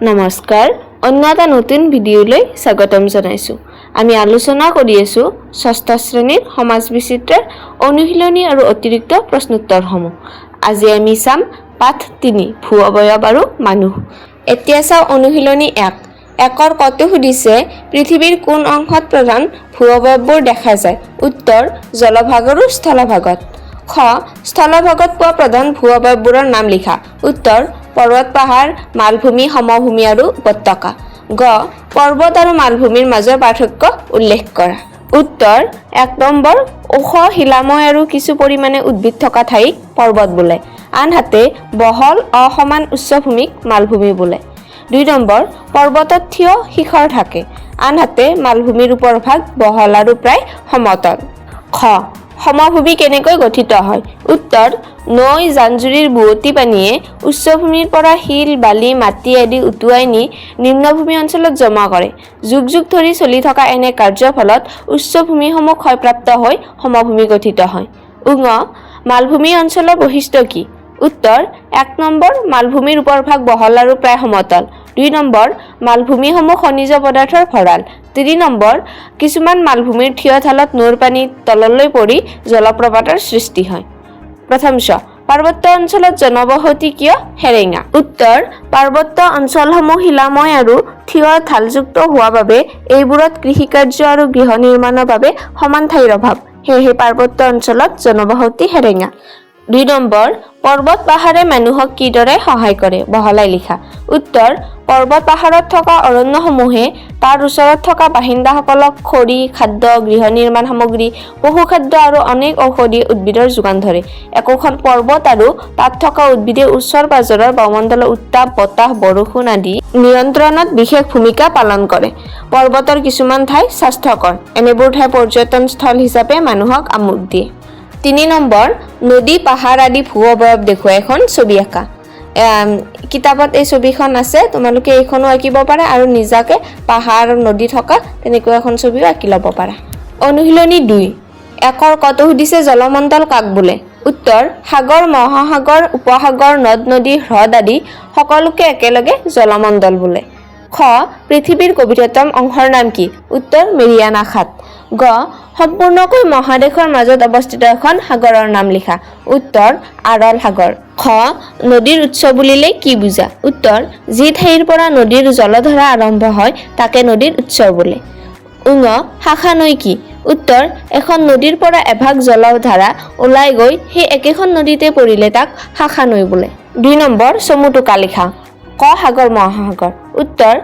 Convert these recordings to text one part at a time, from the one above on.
নমস্কাৰ, অন্য এটা নতুন ভিডিঅ'লৈ স্বাগতম জনাইছোঁ। আমি আলোচনা কৰি আছোঁ ষষ্ঠ শ্ৰেণীৰ সমাজ বিচিত্ৰাৰ অনুশীলনী আৰু অতিৰিক্ত প্ৰশ্নোত্তৰসমূহ। আজি আমি চাম পাঠ ৩ ভূ অৱয়ব আৰু মানুহ। এতিয়া চাওঁ অনুশীলনী ১। একৰ কটো সুধিছে পৃথিৱীৰ কোন অংশত প্ৰধান ভূ অৱয়ৱবোৰ দেখা যায়? উত্তৰ জলভাগ আৰু স্থলভাগত। খ স্থলভাগত পোৱা প্ৰধান ভূ অৱয়ৱবোৰৰ নাম লিখা। উত্তৰ পৰ্বত পাহাৰ, মালভূমি, সমভূমি আৰু উপত্যকা। গ পৰ্বত আৰু মালভূমিৰ মাজৰ পাৰ্থক্য উল্লেখ কৰা। উত্তৰ ১ নম্বৰ ওখ শিলাময় আৰু কিছু পৰিমাণে উদ্ভিদ থকা ঠাইক পৰ্বত বোলে, আনহাতে বহল অসমান উচ্চভূমিক মালভূমি বোলে। ২ নম্বৰ পৰ্বতত থিয় শিখৰ থাকে, আনহাতে মালভূমিৰ ওপৰভাগ বহল আৰু প্ৰায় সমতল। খ সমভূমি কেনেকৈ গঠিত হয়? উত্তৰ নৈ জান-জুৰিৰ বুৱতী পানীয়ে উচ্চভূমিৰ পৰা শিল, বালি, মাটি আদি উটুৱাই নি নিম্নভূমি অঞ্চলত জমা কৰে। যুগ যুগ ধৰি চলি থকা এনে কাৰ্যৰ ফলত উচ্চভূমিসমূহ ক্ষয়প্ৰাপ্ত হৈ সমভূমি গঠিত হয়। ঙ মালভূমি অঞ্চলৰ বৈশিষ্ট্য কি? উত্তৰ ১ নম্বৰ মালভূমিৰ ওপৰভাগ বহল আৰু প্ৰায় সমতল। ২ নম্বৰ মালভূমিসমূহ খনিজ পদাৰ্থৰ ভঁৰাল। ৩ নম্বৰ কিছুমান মালভূমিৰ থিয় ঢালত নৈৰ পানী তললৈ পৰি জলপ্ৰপাতৰ সৃষ্টি হয়। প্ৰথম ছ পাৰ্বত্য অঞ্চলত জনবসতি কিয় সেৰেঙা? উত্তৰ পাৰ্বত্য অঞ্চলসমূহ শিলাময় আৰু থিয় ঢালযুক্ত হোৱা বাবে এইবোৰত কৃষিকাৰ্য আৰু গৃহ নিৰ্মাণৰ বাবে সমান ঠাইৰ অভাৱ, সেয়েহে পাৰ্বত্য অঞ্চলত জনবসতি সেৰেঙা। ২ নম্বৰ পৰ্বত পাহাৰে মানুহক কিদৰে সহায় কৰে? বহলাই লিখা। উত্তৰ পৰ্বত পাহাৰত থকা অৰণ্যসমূহে তাৰ ওচৰত থকা বাসিন্দাসকলক খৰি, খাদ্য, গৃহ নিৰ্মাণ সামগ্ৰী, পশুখাদ্য আৰু অনেক ঔষধি উদ্ভিদৰ যোগান ধৰে। একোখন পৰ্বত আৰু তাত থকা উদ্ভিদে ওচৰ পাজৰৰ বায়ুমণ্ডলৰ উত্তাপ, বতাহ, বৰষুণ আদি নিয়ন্ত্ৰণত বিশেষ ভূমিকা পালন কৰে। পৰ্বতৰ কিছুমান ঠাই স্বাস্থ্যকৰ, এনেবোৰ ঠাই পৰ্যটন স্থল হিচাপে মানুহক আমোদ দিয়ে। ৩ নম্বৰ নদী, পাহাৰ আদি ভূ অৱয়ব দেখুৱাই এখন ছবি আঁকা। কিতাপত এই ছবিখন আছে, তোমালোকে এইখনো আঁকিব পাৰা আৰু নিজাকে পাহাৰ নদী থকা তেনেকৈ এখন ছবিও আঁকি ল'ব পাৰা। অনুশীলনী ২। একৰ কটো সুধিছে জলমণ্ডল কাক বোলে? উত্তৰ সাগৰ, মহাসাগৰ, উপসাগৰ, নদ-নদী, হ্ৰদ আদি সকলোকে একেলগে জলমণ্ডল বোলে। খ পৃথিৱীৰ গভীৰতম অংশৰ নাম কি? উত্তৰ মেৰিয়ানা খাত। গ সম্পূৰ্ণকৈ মহাদেশৰ মাজত অৱস্থিত এখন সাগৰৰ নাম লিখা। উত্তৰ আৰল সাগৰ। খ নদীৰ উৎস বুলিলে কি বুজা? উত্তৰ যি ঠাইৰ পৰা নদীৰ জলধাৰা আৰম্ভ হয় তাকে নদীৰ উৎস বোলে। ঙ শাখা নৈ কি? উত্তৰ এখন নদীৰ পৰা এভাগ জলধাৰা ওলাই গৈ সেই একেখন নদীতে পৰিলে তাক শাখা নৈ বোলে। ২ নম্বৰ চমু টোকা লিখা। ক সাগৰ, মহাসাগৰ। উত্তৰ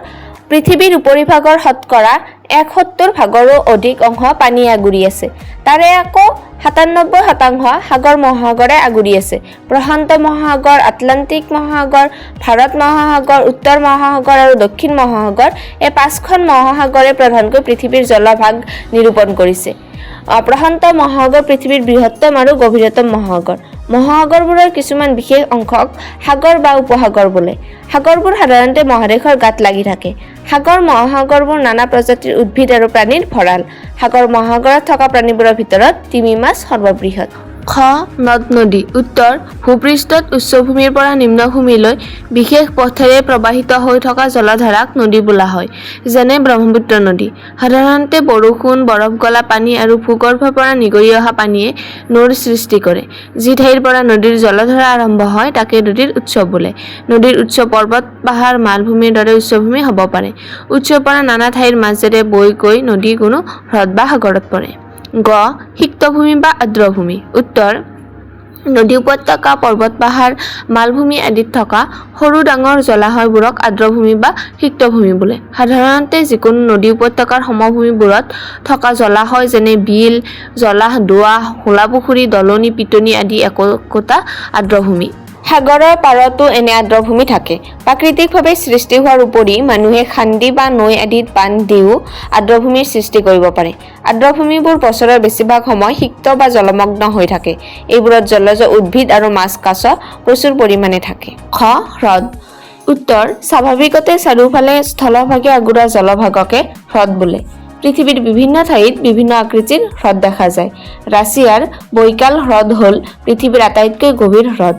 পৃথিৱীৰ উপৰিভাগৰ শতকৰা ৭১% অধিক অংশ পানীয়ে আগুৰি আছে, তাৰে আকৌ ৯৭% সাগৰ মহাসাগৰে আগুৰি আছে। প্ৰশান্ত মহাসাগৰ, আটলান্টিক মহাসাগৰ, ভাৰত মহাসাগৰ, উত্তৰ মহাসাগৰ আৰু দক্ষিণ মহাসাগৰ এই ৫খন মহাসাগৰে প্ৰধানকৈ পৃথিৱীৰ জলভাগ নিৰূপণ কৰিছে। প্ৰশান্ত মহাসাগৰ পৃথিৱীৰ বৃহত্তম আৰু গভীৰতম মহাসাগৰ। মহাসাগৰবোৰৰ কিছুমান বিশেষ অংশক সাগৰ বা উপসাগৰ বোলে। সাগৰবোৰ সাধাৰণতে মহাদেশৰ গাত লাগি থাকে। সাগৰ মহাসাগৰবোৰ নানা প্ৰজাতিৰ উদ্ভিদ আৰু প্ৰাণীৰ ভঁৰাল। সাগৰ মহাসাগৰত থকা প্ৰাণীবোৰৰ ভিতৰত তিমি মাছ সৰ্ববৃহৎ। খ নদ-নদী। উত্তৰ ভূপৃষ্ঠত উচ্চভূমিৰ পৰা নিম্নভূমিলৈ বিশেষ পথেৰে প্ৰবাহিত হৈ থকা জলধাৰাক নদী বোলা হয়, যেনে ব্ৰহ্মপুত্ৰ নদী। সাধাৰণতে বৰষুণ, বৰফ গলা পানী আৰু ভূগৰ্ভৰ পৰা নিগৰি অহা পানীয়ে নৈৰ সৃষ্টি কৰে। যি ঠাইৰ পৰা নদীৰ জলধাৰা আৰম্ভ হয় তাকে নদীৰ উৎস বোলে। নদীৰ উৎস পৰ্বত, পাহাৰ, মালভূমিৰ দৰে উচ্চভূমি হ'ব পাৰে। উৎসৰ পৰা নানা ঠাইৰ মাজেৰে বৈ গৈ নদী কোনো হ্ৰদ বা সাগৰত পৰে। গ সিক্তভূমি বা আৰ্দ্ৰভূমি। উত্তৰ নদী, উপত্যকা, পৰ্বত, পাহাৰ, মালভূমি আদিত থকা সৰু ডাঙৰ জলাশয়বোৰক আৰ্দ্ৰভূমি বা সিক্তভূমি বোলে। সাধাৰণতে যিকোনো নদী উপত্যকাৰ সমভূমিবোৰত থকা জলাশয় যেনে বিল, জলাহ, দোৱাহ, হোলা পুখুৰী, দলনি, পিটনি আদি একোটা আৰ্দ্ৰভূমি। সাগৰৰ পাৰতো এনে আৰ্দ্ৰভূমি থাকে। প্ৰাকৃতিকভাৱে সৃষ্টি হোৱাৰ উপৰি মানুহে খান্দি বা নৈ আদিত বান্ধ দিও আৰ্দ্ৰভূমিৰ সৃষ্টি কৰিব পাৰে। আৰ্দ্ৰভূমিবোৰ বছৰৰ বেছিভাগ সময় সিক্ত বা জলমগ্ন হৈ থাকে। এইবোৰত জলজ উদ্ভিদ আৰু মাছ, কাছ প্ৰচুৰ পৰিমাণে থাকে। খ হ্ৰদ। উত্তৰ স্বাভাৱিকতে চাৰিওফালে স্থলভাগে আগুৰা জলভাগকে হ্ৰদ বোলে। পৃথিৱীৰ বিভিন্ন ঠাইত বিভিন্ন আকৃতিৰ হ্ৰদ দেখা যায়। ৰাছিয়াৰ বৈকাল হ্ৰদ হ'ল পৃথিৱীৰ আটাইতকৈ গভীৰ হ্ৰদ।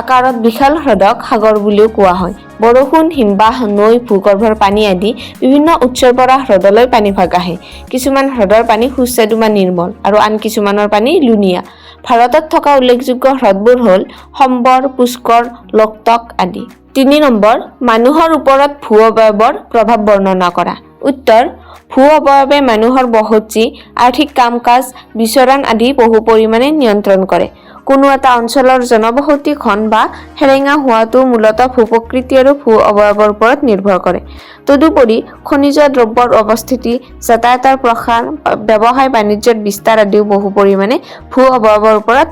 আকাৰত বিশাল হ্ৰদক সাগৰ বুলিও কোৱা হয়। বৰষুণ, হিমবাহ, নৈ, ভূগৰ্ভৰ পানী আদি বিভিন্ন উৎসৰ পৰা হ্ৰদলৈ পানীভাগ আহে। কিছুমান হ্ৰদৰ পানী সুস্বাদু বা নিৰ্মল আৰু আন কিছুমানৰ পানী লুণীয়া। ভাৰতত থকা উল্লেখযোগ্য হ্ৰদবোৰ হ'ল সম্বৰ, পুষ্কৰ, লোকটক আদি। 3 নম্বৰ, মানুহৰ ওপৰত ভূ-অৱয়ৱৰ প্ৰভাৱ বৰ্ণনা কৰা। উত্তৰ: ভূ-অৱয়ৱে মানুহৰ বসতি, আৰ্থিক কাম-কাজ, বিচৰণ আদি বহু পৰিমাণে নিয়ন্ত্ৰণ কৰে। কোনো এটা অঞ্চলৰ জনবসতি ঘন বা সেৰেঙা হোৱাটো মূলতঃ ভূ-প্ৰকৃতি আৰু ভূ-অৱয়ৱৰ ওপৰত নিৰ্ভৰ কৰে। তদুপৰি খনিজ দ্ৰব্যৰ অৱস্থিতি, যাতায়াতৰ প্ৰসাৰ, ব্যৱসায়-বাণিজ্যৰ বিস্তাৰ আদিও বহু পৰিমাণে ভূ-অৱয়ৱৰ ওপৰত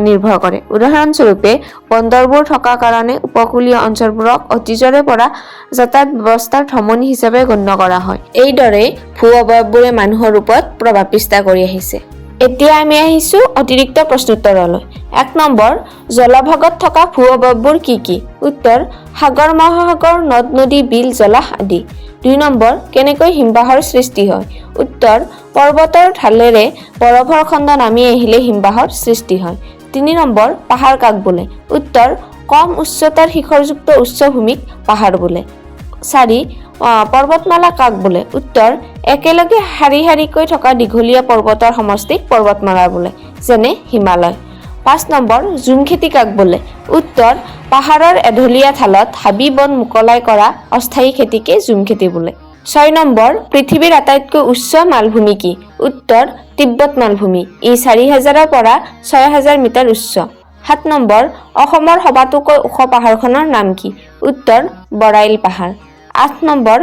নিৰ্ভৰ কৰে। উদাহৰণস্বৰূপে, বন্দৰবোৰ থকা কাৰণে উপকূলীয় অঞ্চলবোৰক অতীজৰে পৰা যাতায়াত ব্যৱস্থাৰ ধমনী হিচাপে গণ্য কৰা হয়। এইদৰে ভূ-অৱয়ৱবোৰে মানুহৰ ওপৰত প্ৰভাৱ বিস্তাৰ কৰি আহিছে। এতিয়া আমি আহিছো অতিৰিক্ত প্ৰশ্নোত্তৰলৈ। 1 নম্বৰ, জলভাগত থকা ভূ-অৱয়ৱবোৰ কি কি? উত্তৰ: সাগৰ, মহাসাগৰ, নদ-নদী, বিল, জলাহ আদি। 2 নম্বৰ, কেনেকৈ হিমবাহৰ সৃষ্টি হয়? উত্তৰ: পৰ্বতৰ ঢালেৰে বৰফৰ খণ্ড নামি আহিলে হিমবাহৰ সৃষ্টি হয়। 3 নম্বৰ, পাহাৰ কাক বোলে? উত্তৰ: কম উচ্চতাৰ শিখৰযুক্ত উচ্চভূমিক পাহাৰ বোলে। 4, পৰ্বতমালা কাক বোলে? উত্তৰ: একেলগে শাৰী শাৰীকৈ থকা দীঘলীয়া পৰ্বতৰ সমষ্টিক পৰ্বতমালা বোলে, যেনে হিমালয়। 5 নম্বৰ, ঝুম খেতি কাক বোলে? উত্তৰ: পাহাৰৰ এঢলীয়া ঢালত হাবি-বন মুকলাই কৰা অস্থায়ী খেতিকে ঝুম খেতি বোলে। 6 নম্বৰ, পৃথিৱীৰ আটাইতকৈ উচ্চ মালভূমি কি? উত্তৰ: তিব্বত মালভূমি। ই 4000 পৰা 6000 মিটাৰ উচ্চ। 7 নম্বৰ, অসমৰ সবাতোকৈ ওখ পাহাৰখনৰ নাম কি? উত্তৰ: বৰাইল পাহাৰ। 8 নম্বৰ,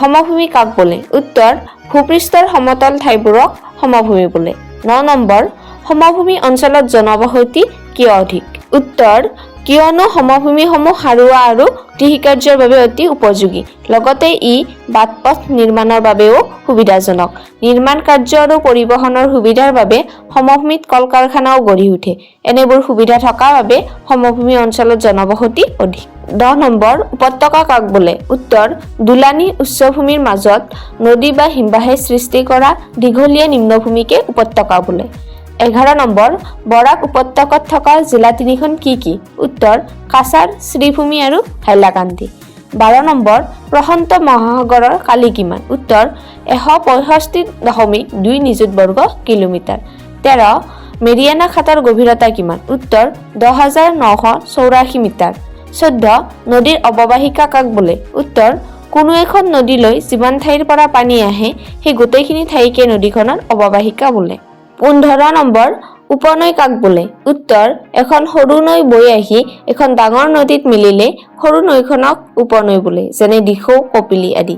সমভূমি কাক বোলে? উত্তৰ: ভূপৃষ্ঠৰ সমতল ঠাইবোৰক সমভূমি বোলে। 9 নম্বৰ, সমভূমি অঞ্চলত জনবসতি কিয় অধিক? উত্তৰ: কিয়নো সমভূমিসমূহ সাৰুৱা আৰু কৃষিকাৰ্যৰ বাবে অতি উপযোগী। লগতে ই বাট-পথ নিৰ্মাণৰ বাবেও সুবিধাজনক। নিৰ্মাণ কাৰ্য আৰু পৰিবহণৰ সুবিধাৰ বাবে সমভূমিত কল-কাৰখানাও গঢ়ি উঠে। এনেবোৰ সুবিধা থকাৰ বাবে সমভূমি অঞ্চলত জনবসতি অধিক। 10 নম্বৰ, উপত্যকা কাক বোলে? উত্তৰ: দুলানি উচ্চভূমিৰ মাজত নদী বা হিমবাহে সৃষ্টি কৰা দীঘলীয়া নিম্নভূমিকে উপত্যকা বোলে। 11 নম্বৰ, বৰাক উপত্যকাত থকা জিলা 3খন কি কি? উত্তৰ: কাছাৰ, শ্ৰীভূমি আৰু হাইলাকান্দি। 12 নম্বৰ, প্ৰশান্ত মহাসাগৰৰ কালি কিমান? উত্তৰ: 165.2 নিযুত বৰ্গ কিলোমিটাৰ। 13, মেৰিয়ানা খাতৰ গভীৰতা কিমান? উত্তৰ: 10,984 মিটাৰ। 14, নদীৰ অৱবাহিকা কাক বোলে? উত্তৰ: কোনো এখন নদীলৈ যিমান ঠাইৰ পৰা পানী আহে সেই গোটেইখিনি ঠাইকে নদীখনৰ অৱবাহিকা বোলে। 15 নম্বৰ, উপনৈ কাক বোলে? উত্তৰ: এখন সৰু নৈ বৈ আহি এখন ডাঙৰ নদীত মিলিলে সৰু নৈখনক উপনৈ বোলে, যেনে দিখৌ, কপিলী আদি।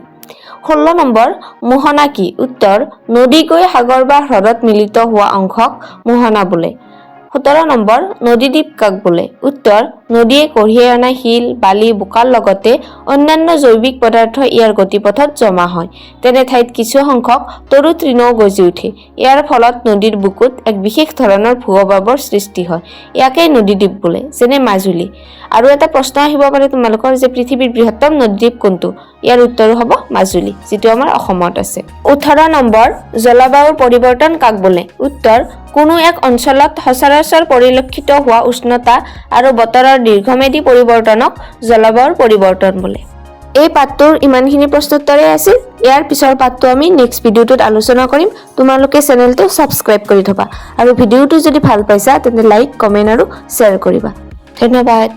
16 নম্বৰ, মোহনা কি? উত্তৰ: নদী গৈ সাগৰ বা হ্ৰদত মিলিত হোৱা অংশক মোহনা বোলে। 17 নম্বৰ, নদীদ্বীপ কাক বোলে? উত্তৰ: নদীয়ে কঢ়িয়াই অনা শিল, বালি, বোকাৰ লগতে অন্যান্য জৈৱিক পদাৰ্থ ইয়াৰ গতিপথত জমা হয়। তেনে ঠাইত কিছু সংখ্যক তৰু তৃণও গজি উঠে। ইয়াৰ ফলত নদীৰ বুকুত এক বিশেষ ধৰণৰ ভূ-অৱয়ৱৰ সৃষ্টি হয়। ইয়াকেই নদীদ্বীপ বোলে, যেনে মাজুলী। আৰু এটা প্ৰশ্ন আহিব পাৰে তোমালোকৰ যে পৃথিৱীৰ বৃহত্তম নদীদ্বীপ কোনটো? ইয়াৰ উত্তৰ হ'ব মাজুলী, যিটো আমাৰ অসমত আছে। 18 নম্বৰ, জলবায়ুৰ পৰিৱৰ্তন কাক বোলে? উত্তৰ: কোনো এক অঞ্চলত সচৰাচৰ পৰিলক্ষিত হোৱা উষ্ণতা আৰু বতৰৰ দীৰ্ঘম্যাদী পৰিৱৰ্তনক জলবায়ুৰ পৰিৱৰ্তন বোলে। এই পাঠটোৰ ইমানখিনি প্ৰশ্নোত্তৰে আছিল। ইয়াৰ পিছৰ পাঠটো আমি নেক্সট ভিডিঅ'টোত আলোচনা কৰিম। তোমালোকে চেনেলটো ছাবস্ক্ৰাইব কৰি থবা আৰু ভিডিঅ'টো যদি ভাল পাইছা তেন্তে লাইক, কমেণ্ট আৰু শ্বেয়াৰ কৰিবা। ধন্যবাদ।